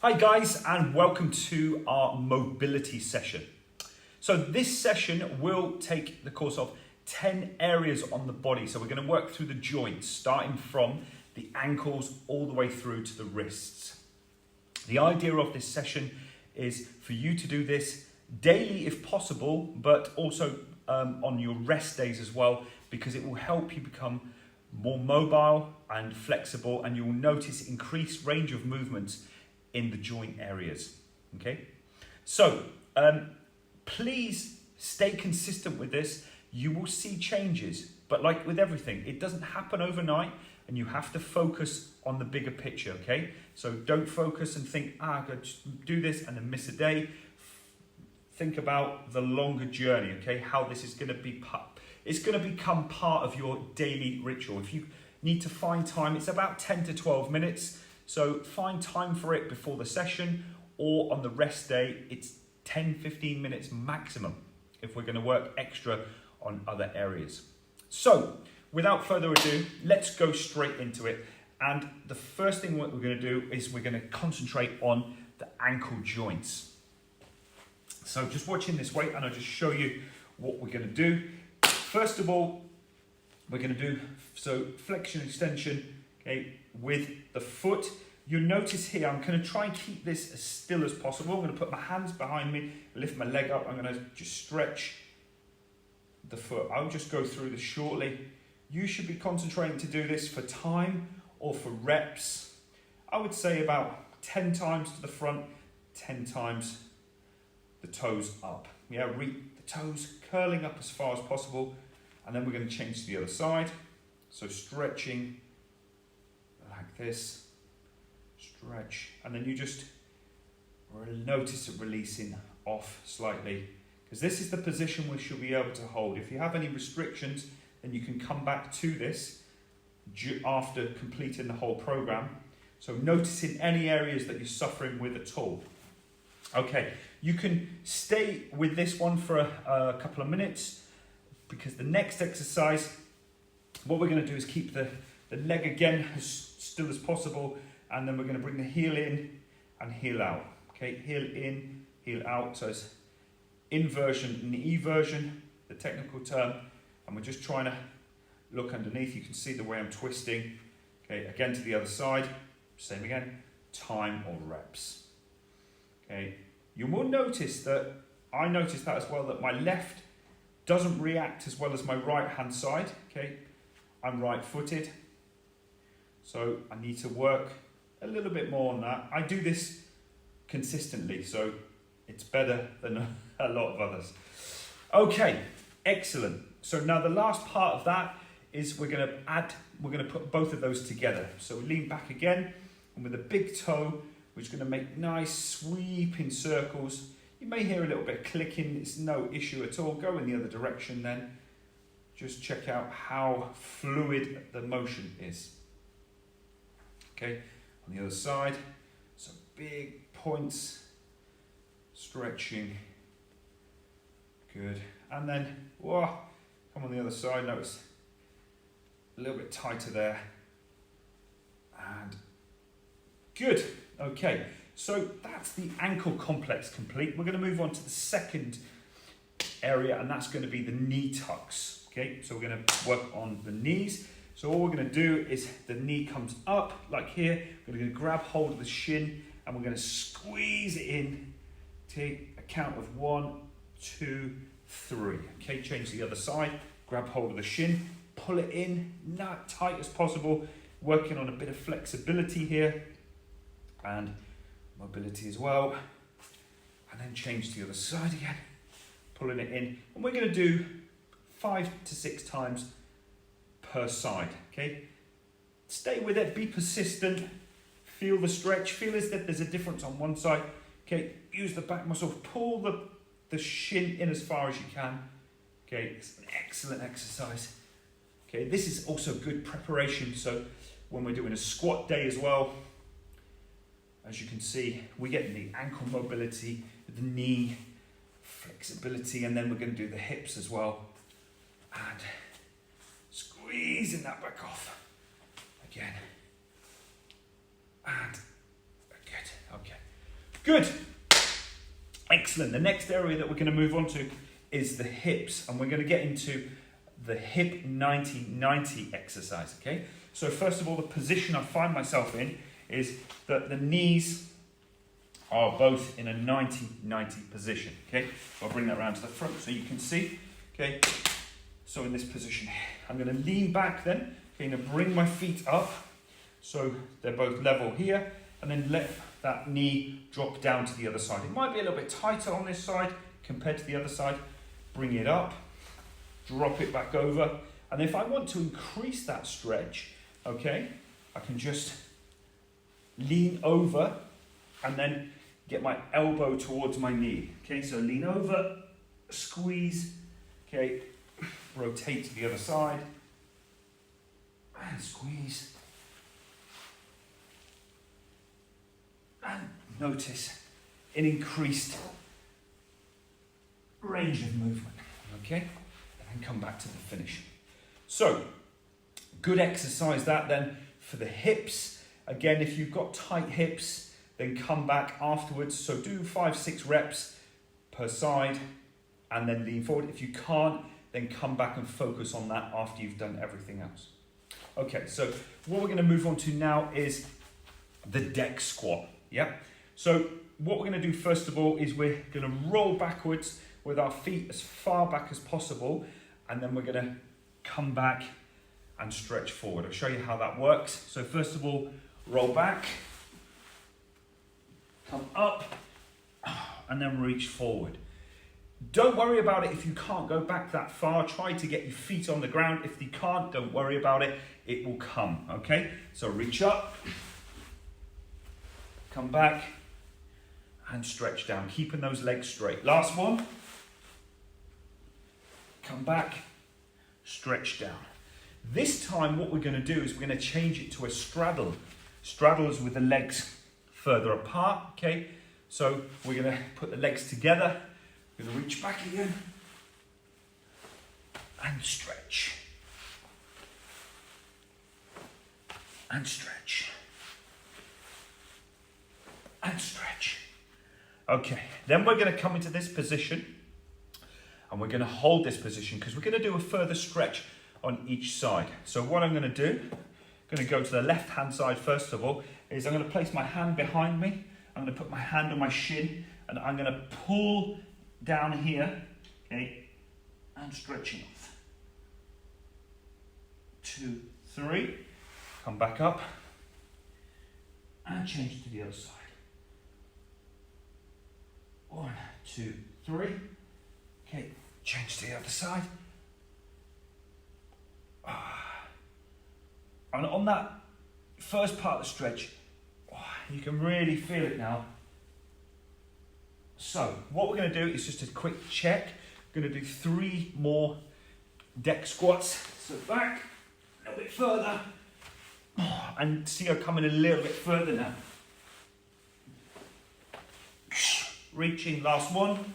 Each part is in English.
Hi guys, and welcome to our mobility session. So this session will take the course of 10 areas on the body. So we're going to work through the joints, starting from the ankles all the way through to the wrists. The idea of this session is for you to do this daily if possible, but also on your rest days as well, because it will help you become more mobile and flexible, and you will notice increased range of movements in the joint areas. Okay, so please stay consistent with this. You will see changes, but like with everything, it doesn't happen overnight, and you have to focus on the bigger picture. Okay, so don't focus and think, I'm going to do this and then miss a day. Think about the longer journey. Okay, how this is going to be it's going to become part of your daily ritual. If you need to find time, it's about 10 to 12 minutes. So find time for it before the session, or on the rest day, it's 10-15 minutes maximum if we're going to work extra on other areas. So without further ado, let's go straight into it. And the first thing what we're going to do is we're going to concentrate on the ankle joints. So just watching this way, and I'll just show you what we're going to do. First of all, we're going to do flexion extension, okay, with the foot. You'll notice here, I'm going to try and keep this as still as possible. I'm going to put my hands behind me, lift my leg up. I'm going to just stretch the foot. I'll just go through this shortly. You should be concentrating to do this for time or for reps. I would say about 10 times to the front, 10 times the toes up. Yeah, the toes curling up as far as possible. And then we're going to change to the other side. So stretching like this, stretch, and then you just notice it releasing off slightly, because this is the position we should be able to hold. If you have any restrictions, then you can come back to this after completing the whole program. So noticing any areas that you're suffering with at all. Okay, you can stay with this one for a couple of minutes, because the next exercise, what we're going to do is keep the leg again as still as possible, and then we're going to bring the heel in and heel out. Okay, heel in, heel out. So it's inversion and eversion, the technical term, and we're just trying to look underneath. You can see the way I'm twisting. Okay, again to the other side, same again, time or reps. Okay, you will notice that, I noticed that as well, that my left doesn't react as well as my right hand side. Okay, I'm right footed, so I need to work a little bit more on that. I do this consistently, so it's better than a lot of others. Okay, excellent. So now the last part of that is we're going to put both of those together. So we lean back again, and with a big toe, we're just going to make nice sweeping circles. You may hear a little bit of clicking, it's no issue at all. Go in the other direction then. Just check out how fluid the motion is. Okay, on the other side, some big points, stretching, good. And then, whoa, come on the other side, notice a little bit tighter there. And good, okay. So that's the ankle complex complete. We're going to move on to the second area, and that's going to be the knee tucks. Okay, so we're going to work on the knees. So all we're going to do is the knee comes up like here. We're going to grab hold of the shin, and we're going to squeeze it in. Take a count of 1, 2, 3. Okay, change to the other side. Grab hold of the shin, pull it in, not tight as possible. Working on a bit of flexibility here and mobility as well. And then change to the other side again, pulling it in. And we're going to do 5 to 6 times per side. Okay, stay with it, be persistent, feel the stretch, feel as if there's a difference on one side. Okay, use the back muscle, pull the shin in as far as you can. Okay, it's an excellent exercise. Okay, this is also good preparation, so when we're doing a squat day as well, as you can see, we get the ankle mobility, the knee flexibility, and then we're going to do the hips as well. And squeezing that back off again. And good, okay. Good. Excellent. The next area that we're going to move on to is the hips, and we're going to get into the hip 90-90 exercise, okay? So first of all, the position I find myself in is that the knees are both in a 90-90 position, okay? So I'll bring that around to the front so you can see, okay? So in this position, I'm going to lean back then, okay, and bring my feet up so they're both level here, and then let that knee drop down to the other side. It might be a little bit tighter on this side compared to the other side. Bring it up, drop it back over, and if I want to increase that stretch, okay, I can just lean over and then get my elbow towards my knee. Okay, so lean over, squeeze, okay, rotate to the other side, and squeeze. And notice an increased range of movement, okay? And come back to the finish. So, good exercise that then for the hips. Again, if you've got tight hips, then come back afterwards. So do 5-6 reps per side and then lean forward. If you can't, then come back and focus on that after you've done everything else. Okay, so what we're going to move on to now is the deck squat. Yeah. So what we're going to do first of all is we're going to roll backwards with our feet as far back as possible, and then we're going to come back and stretch forward. I'll show you how that works. So first of all, roll back, come up, and then reach forward. Don't worry about it if you can't go back that far. Try to get your feet on the ground. If you can't, don't worry about it. It will come, okay? So reach up, come back, and stretch down, keeping those legs straight. Last one. Come back, stretch down. This time what we're going to do is we're going to change it to a straddle. Straddles with the legs further apart, okay? So we're going to put the legs together. We're going to reach back again and stretch. And stretch. And stretch. Okay, then we're going to come into this position and we're going to hold this position because we're going to do a further stretch on each side. So what I'm going to do, I'm going to go to the left hand side first of all, is I'm going to place my hand behind me. I'm going to put my hand on my shin and I'm going to pull down here, okay, and stretching off. 2, 3, come back up and change to the other side. 1, 2, 3. Okay, change to the other side. And on that first part of the stretch, you can really feel it now. So, what we're going to do is just a quick check. We're going to do 3 more deck squats. So back, a little bit further. And see her coming a little bit further now. Reaching, last one.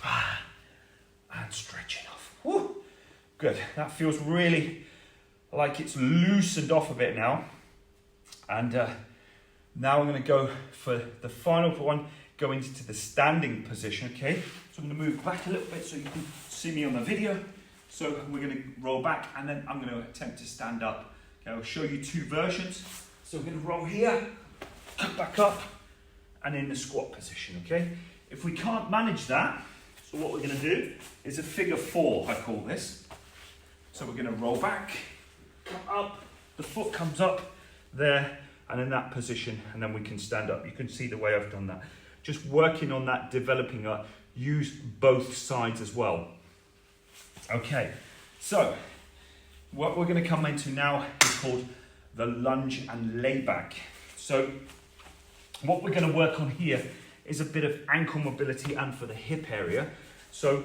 And stretching off. Woo. Good. That feels really like it's loosened off a bit now. And now I'm going to go for the final one, going into the standing position, okay? So I'm going to move back a little bit so you can see me on the video. So we're going to roll back and then I'm going to attempt to stand up. Okay, I'll show you 2 versions. So we're going to roll here, come back up, and in the squat position, okay? If we can't manage that, so what we're going to do is a figure 4, I call this. So we're going to roll back, come up, the foot comes up there, and in that position, and then we can stand up. You can see the way I've done that. Just working on that, developing use both sides as well. Okay, so what we're going to come into now is called the lunge and layback. So what we're going to work on here is a bit of ankle mobility and for the hip area. So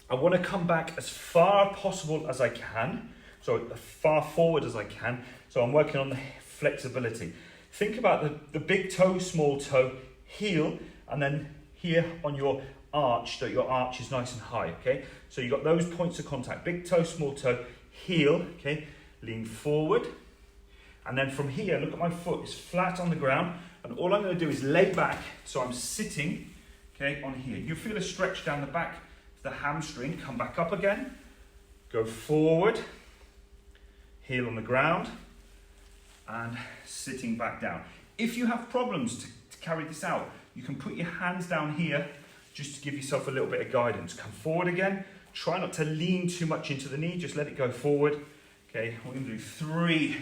I want to come back as far possible as I can, so as far forward as I can. So I'm working on the flexibility. Think about the big toe, small toe, heel, and then here on your arch, that your arch is nice and high, okay? So you've got those points of contact, big toe, small toe, heel, okay? Lean forward. And then from here, look at my foot, it's flat on the ground, and And all I'm going to do is lay back, so I'm sitting, okay, on here. You feel a stretch down the back of the hamstring. Come back up again. Go forward. Heel on the ground. And sitting back down. If you have problems to carry this out, you can put your hands down here just to give yourself a little bit of guidance. Come forward again. Try not to lean too much into the knee. Just let it go forward. Okay, we're going to do 3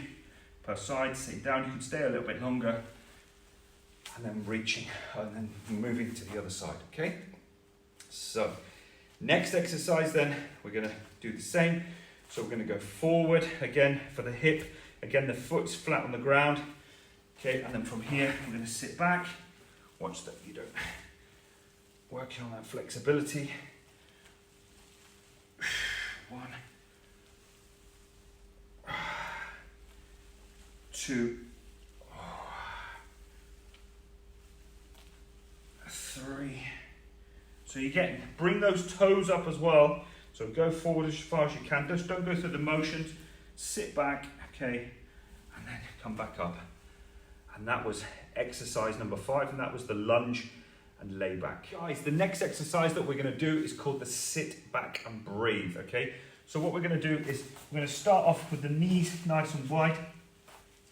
per side. Sit down. You can stay a little bit longer. And then reaching and then moving to the other side. Okay. So next exercise then, we're going to do the same. So we're going to go forward again for the hip. Again, the foot's flat on the ground. Okay, and then from here, I'm going to sit back. Watch that you don't working on that flexibility. 1, 2, 3. So you bring those toes up as well. So go forward as far as you can. Just don't go through the motions. Sit back, okay, and then come back up. And that was exercise number 5, and that was the lunge and lay back. Guys, the next exercise that we're going to do is called the sit back and breathe, okay? So what we're going to do is we're going to start off with the knees nice and wide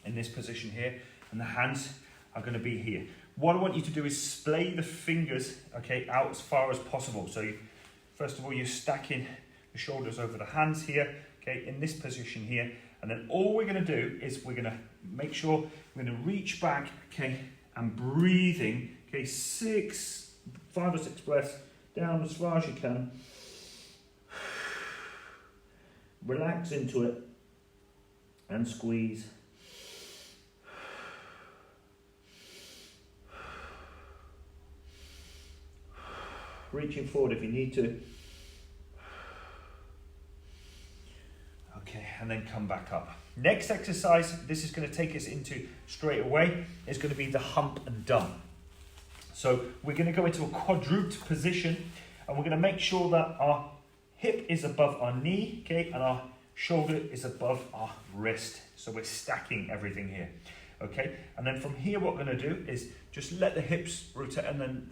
in this position here, and the hands are going to be here. What I want you to do is splay the fingers, okay, out as far as possible. So first of all, you're stacking the shoulders over the hands here, okay, in this position here. And then all we're going to do is we're going to make sure we're going to reach back, okay, and breathing, okay, 5 or 6 breaths down as far as you can. Relax into it and squeeze. Reaching forward if you need to. Okay, and then come back up. Next exercise, this is going to take us into straight away, is going to be the hump and dump. So we're going to go into a quadruped position, and we're going to make sure that our hip is above our knee, okay, and our shoulder is above our wrist. So we're stacking everything here, okay? And then from here, what we're going to do is just let the hips rotate, and then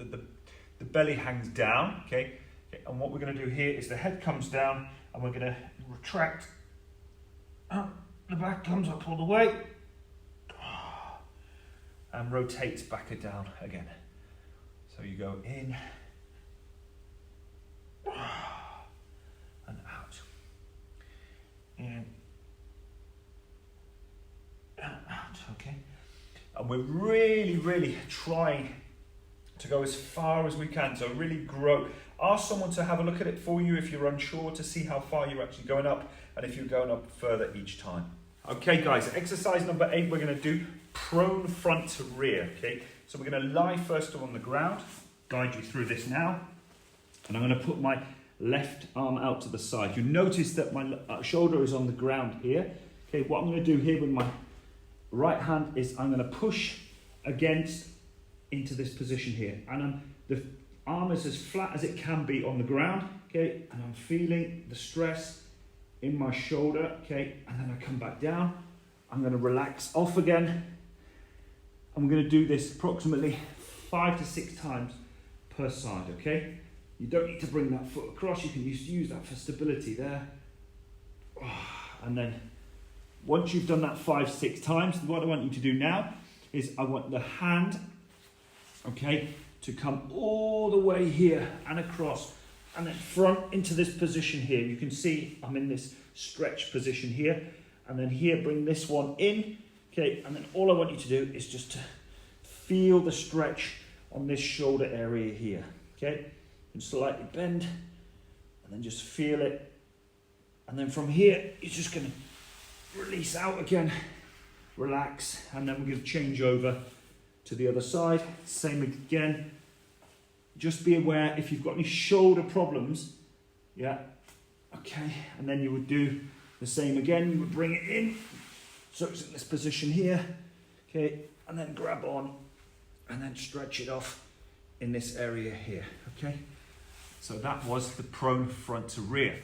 the belly hangs down, okay? And what we're going to do here is the head comes down, and we're going to retract. The back comes up all the way and rotates back and down again. So you go in and out, in and out, okay? And we're really trying to go as far as we can, so really grow. Ask someone to have a look at it for you if you're unsure, to see how far you're actually going up and if you're going up further each time. Okay guys, exercise number 8, we're going to do prone front to rear, okay? So we're going to lie first on the ground, guide you through this now, and I'm going to put my left arm out to the side. You notice that my shoulder is on the ground here, okay? What I'm going to do here with my right hand is I'm going to push against into this position here, and the arm is as flat as it can be on the ground, okay? And I'm feeling the stress in my shoulder, okay? And then I come back down. I'm going to relax off again. I'm going to do this approximately 5 to 6 times per side, okay? You don't need to bring that foot across. You can use that for stability there. And then once you've done that 5, 6 times, what I want you to do now is I want the hand, okay, to come all the way here and across, and then front into this position here. You can see I'm in this stretch position here, and then here bring this one in, okay, and then all I want you to do is just to feel the stretch on this shoulder area here, okay, and slightly bend, and then just feel it, and then from here you're just going to release out again, relax, and then we're going to change over to the other side. Same again. Just be aware if you've got any shoulder problems, yeah, okay, and then you would do the same again. You would bring it in, so it's in this position here, okay, and then grab on, and then stretch it off in this area here, okay. So that was the prone front to rear.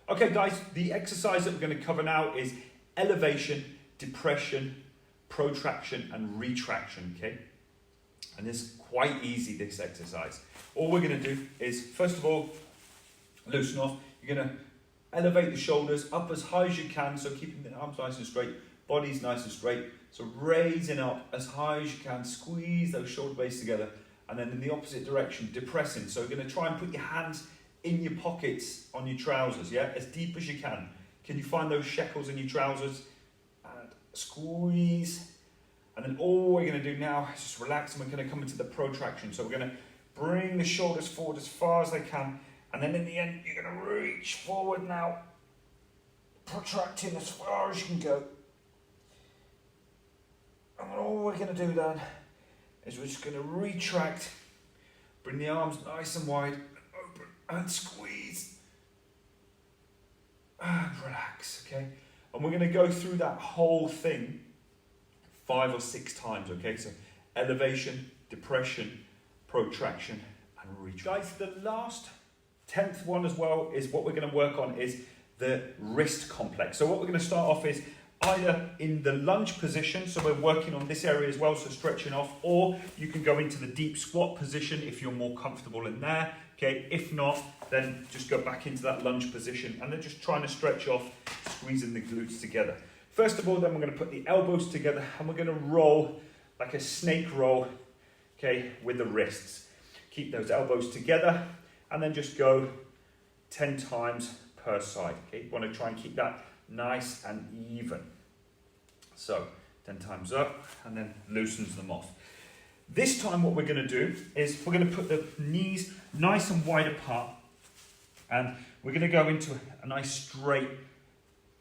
Okay guys, the exercise that we're going to cover now is elevation depression, protraction, and retraction, okay? And it's quite easy, this exercise. All we're gonna do is, first of all, loosen off. You're gonna elevate the shoulders up as high as you can, so keeping the arms nice and straight, body's nice and straight. So raising up as high as you can, squeeze those shoulder blades together, and then in the opposite direction, depressing. So you're gonna try and put your hands in your pockets on your trousers, yeah? As deep as you can. Can you find those shekels in your trousers? And squeeze. And then all we're gonna do now is just relax, and we're gonna come into the protraction. So we're gonna bring the shoulders forward as far as they can, and then in the end, you're gonna reach forward now, protracting as far as you can go. And all we're gonna do then is we're just gonna retract, bring the arms nice and wide, and open, and squeeze, and relax, okay? And we're gonna go through that whole thing 5 or 6 times, okay? So elevation, depression, protraction, and retract. Guys, the last 10th one as well is what we're gonna work on is the wrist complex. So what we're gonna start off is either in the lunge position, so we're working on this area as well, so stretching off, or you can go into the deep squat position if you're more comfortable in there, okay? If not, then just go back into that lunge position, and then just trying to stretch off, squeezing the glutes together. First of all, then we're gonna put the elbows together, and we're gonna roll like a snake roll, okay, with the wrists. Keep those elbows together, and then just go 10 times per side, okay? You wanna try and keep that nice and even. So 10 times up, and then loosens them off. This time what we're gonna do is we're gonna put the knees nice and wide apart, and we're gonna go into a nice straight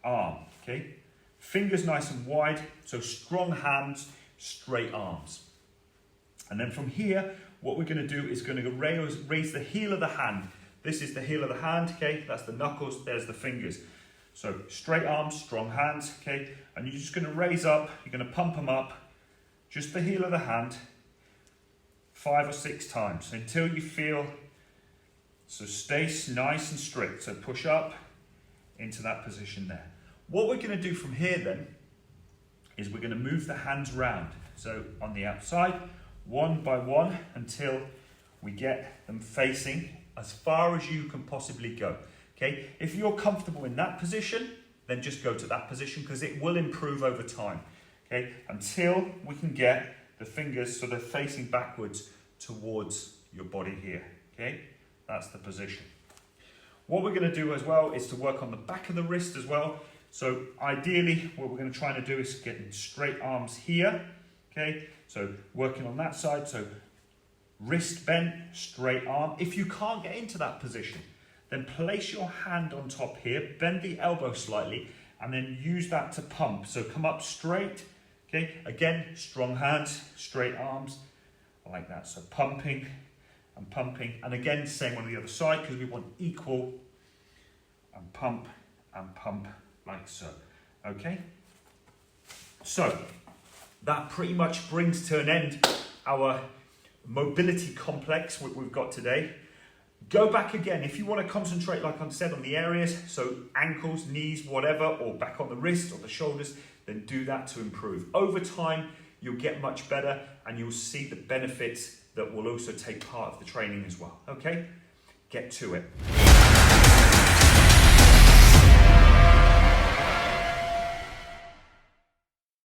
arm, okay? Fingers nice and wide, so strong hands, straight arms. And then from here, what we're gonna do is gonna raise the heel of the hand. This is the heel of the hand, okay? That's the knuckles, there's the fingers. So straight arms, strong hands, okay? And you're just gonna raise up, you're gonna pump them up, just the heel of the hand, 5 or 6 times until you feel, so stay nice and straight. So push up into that position there. What we're gonna do from here then, is we're gonna move the hands round. So on the outside, one by one, until we get them facing as far as you can possibly go. Okay, if you're comfortable in that position, then just go to that position because it will improve over time. Okay, until we can get the fingers so they're facing backwards towards your body here. Okay, that's the position. What we're going to do as well is to work on the back of the wrist as well. So ideally, what we're going to try to do is get straight arms here. Okay, so working on that side. So wrist bent, straight arm. If you can't get into that position, then place your hand on top here, bend the elbow slightly, and then use that to pump. So come up straight, okay? Again, strong hands, straight arms, like that. So pumping, and again, same on the other side, because we want equal, and pump, like so, okay? So, that pretty much brings to an end our mobility complex we've got today. Go back again, if you want to concentrate, like I said, on the areas, so ankles, knees, whatever, or back on the wrist or the shoulders, then do that to improve. Over time, you'll get much better and you'll see the benefits that will also take part of the training as well, okay? Get to it.